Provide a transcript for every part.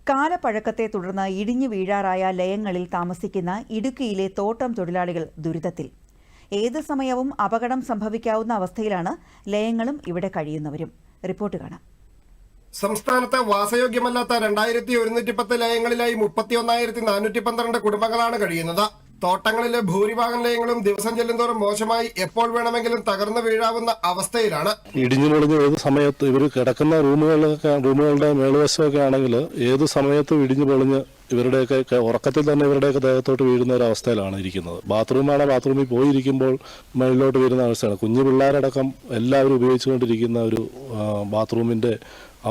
കാലപ്പഴക്കത്തെ തുടർന്ന് ഇടിഞ്ഞു വീഴാറായ ലയങ്ങളിൽ താമസിക്കുന്ന ഇടുക്കിയിലെ തോട്ടം തൊഴിലാളികൾ ദുരിതത്തിൽ. ഏത് സമയവും അപകടം സംഭവിക്കാവുന്ന അവസ്ഥയിലാണ് ലയങ്ങളും ഇവിടെ കഴിയുന്നവരും. റിപ്പോർട്ട് കാണാം. സംസ്ഥാനത്ത് വാസയോഗ്യമല്ലാത്ത 2110 ലയങ്ങളിലായി 31,412 കുടുംബങ്ങളാണ് കഴിയുന്നത്. തോട്ടങ്ങളിലെ ഭൂരിഭാഗം ലയങ്ങളും ദിവസം ചെല്ലുന്തോറും മോശമായി എപ്പോൾ വേണമെങ്കിലും തകർന്നു വീഴാവുന്ന അവസ്ഥയിലാണ്. ഇടിഞ്ഞു പൊളിഞ്ഞ് ഏത് സമയത്ത് ഇവർ കിടക്കുന്ന റൂമുകളുടെ മേളുവശമൊക്കെ ആണെങ്കിൽ ഏത് സമയത്തും ഇടിഞ്ഞു പൊളിഞ്ഞ് ഇവരുടെയൊക്കെ ഉറക്കത്തിൽ തന്നെ ഇവരുടെയൊക്കെ ദേഹത്തോട്ട് വീഴുന്ന ഒരു അവസ്ഥയിലാണ് ഇരിക്കുന്നത്. ബാത്റൂമിൽ പോയിരിക്കുമ്പോൾ മേളിലോട്ട് വീഴുന്ന അവസ്ഥയാണ്. കുഞ്ഞു പിള്ളേരടക്കം എല്ലാവരും ഉപയോഗിച്ചുകൊണ്ടിരിക്കുന്ന ഒരു ബാത്റൂമിന്റെ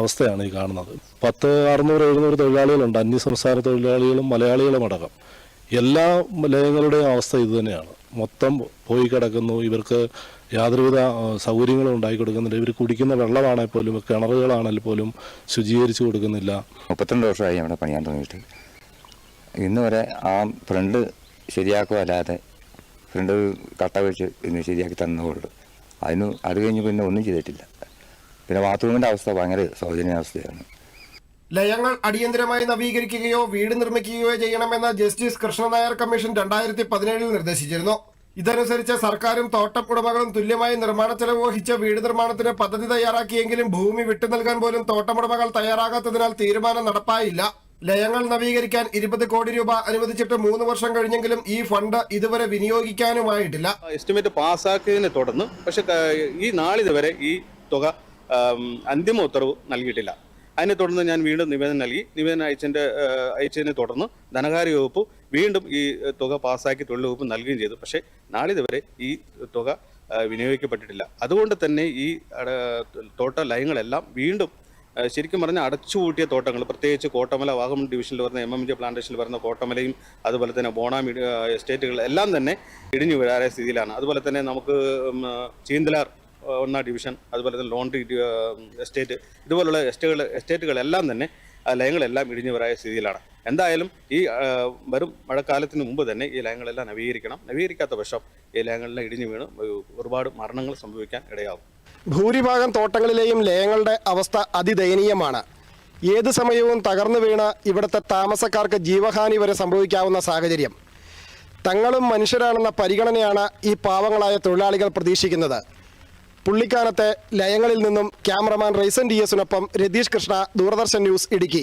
അവസ്ഥയാണ് ഈ കാണുന്നത്. 600-700 തൊഴിലാളികളുണ്ട്, അന്യസംസ്ഥാന തൊഴിലാളികളും മലയാളികളും അടക്കം. എല്ലാ ലയങ്ങളുടെയും അവസ്ഥ ഇതുതന്നെയാണ്. മൊത്തം പോയി കിടക്കുന്നു. ഇവർക്ക് യാതൊരുവിധ സൗകര്യങ്ങളും ഉണ്ടാക്കി കൊടുക്കുന്നില്ല. ഇവർ കുടിക്കുന്ന വെള്ളമാണെങ്കിൽ പോലും കിണറുകളാണെങ്കിൽ പോലും ശുചീകരിച്ചു കൊടുക്കുന്നില്ല. 32 വർഷമായി അവിടെ പണിയാൻ തുടങ്ങിയിട്ട്. ഇന്ന് വരെ ആ ഫ്രണ്ട് ശരിയാക്കുകയല്ലാതെ ഫ്രണ്ട് കട്ട വെച്ച് ഇന്ന് ശരിയാക്കി തന്നുള്ളൂ. അത് കഴിഞ്ഞ് പിന്നെ ഒന്നും ചെയ്തിട്ടില്ല. പിന്നെ ബാത്റൂമിൻ്റെ അവസ്ഥ ഭയങ്കര ശോചനീയാവസ്ഥയാണ്. ലയങ്ങൾ അടിയന്തരമായി നവീകരിക്കുകയോ വീട് നിർമ്മിക്കുകയോ ചെയ്യണമെന്ന് ജസ്റ്റിസ് കൃഷ്ണനായർ കമ്മീഷൻ 2017 നിർദ്ദേശിച്ചിരുന്നു. ഇതനുസരിച്ച് സർക്കാരും തോട്ടം ഉടമകളും തുല്യമായി നിർമ്മാണ ചെലവ് വഹിച്ച് വീട് നിർമ്മാണത്തിന് പദ്ധതി തയ്യാറാക്കിയെങ്കിലും ഭൂമി വിട്ടു നൽകാൻ പോലും തോട്ടമുടമകൾ തയ്യാറാകാത്തതിനാൽ തീരുമാനം നടപ്പായില്ല. ലയങ്ങൾ നവീകരിക്കാൻ 20 കോടി രൂപ അനുവദിച്ചിട്ട് 3 വർഷം കഴിഞ്ഞെങ്കിലും ഈ ഫണ്ട് ഇതുവരെ വിനിയോഗിക്കാനുമായിട്ടില്ല. എസ്റ്റിമേറ്റ് പാസ്സാക്കിയതിനെ തുടർന്ന് പക്ഷെ ഈ നാളിതുവരെ ഈ തുക അന്തിമ ഉത്തരവ് നൽകിയിട്ടില്ല. അതിനെ തുടർന്ന് ഞാൻ വീണ്ടും നിവേദനം നൽകി. നിവേദനം അയച്ചതിനെ തുടർന്ന് ധനകാര്യ വകുപ്പ് വീണ്ടും ഈ തുക പാസ്സാക്കി തൊഴിൽ വകുപ്പ് നൽകുകയും ചെയ്തു. പക്ഷേ നാളിതുവരെ ഈ തുക വിനിയോഗിക്കപ്പെട്ടിട്ടില്ല. അതുകൊണ്ട് തന്നെ ഈ തോട്ട ലയങ്ങളെല്ലാം വീണ്ടും ശരിക്കും പറഞ്ഞാൽ അടച്ചുപൂട്ടിയ തോട്ടങ്ങൾ, പ്രത്യേകിച്ച് കോട്ടമല വാഗമൺ ഡിവിഷനിൽ വരുന്ന MMJ പ്ലാന്റേഷനിൽ വരുന്ന കോട്ടമലയും അതുപോലെ തന്നെ ബോണ എസ്റ്റേറ്റുകൾ എല്ലാം തന്നെ ഇടിഞ്ഞു വീഴാറായ സ്ഥിതിയിലാണ്. അതുപോലെ തന്നെ നമുക്ക് ചീന്തലാർ 1 ഡിവിഷൻ, അതുപോലെ തന്നെ ലോണ്ടറി എസ്റ്റേറ്റ്, ഇതുപോലുള്ള എസ്റ്റേറ്റുകളെല്ലാം തന്നെ ലയങ്ങളെല്ലാം ഇടിഞ്ഞു വരായ സ്ഥിതിയിലാണ്. എന്തായാലും ഈ വരും മഴക്കാലത്തിന് മുമ്പ് തന്നെ ഈ ലയങ്ങളെല്ലാം നവീകരിക്കണം. നവീകരിക്കാത്ത പക്ഷം ഈ ലയങ്ങളെല്ലാം ഇടിഞ്ഞു വീണ് ഒരുപാട് മരണങ്ങൾ സംഭവിക്കാൻ ഇടയാകും. ഭൂരിഭാഗം തോട്ടങ്ങളിലെയും ലയങ്ങളുടെ അവസ്ഥ അതിദയനീയമാണ്. ഏത് സമയവും തകർന്നു വീണ് ഇവിടുത്തെ താമസക്കാർക്ക് ജീവഹാനി വരെ സംഭവിക്കാവുന്ന സാഹചര്യം. തങ്ങളും മനുഷ്യരാണെന്ന പരിഗണനയാണ് ഈ പാവങ്ങളായ തൊഴിലാളികൾ പ്രതീക്ഷിക്കുന്നത്. പുള്ളിക്കാനത്തെ ലയങ്ങളിൽ നിന്നും cameraman Ryzen DS Ratheesh Krishna, Doordarshan news, Idukki.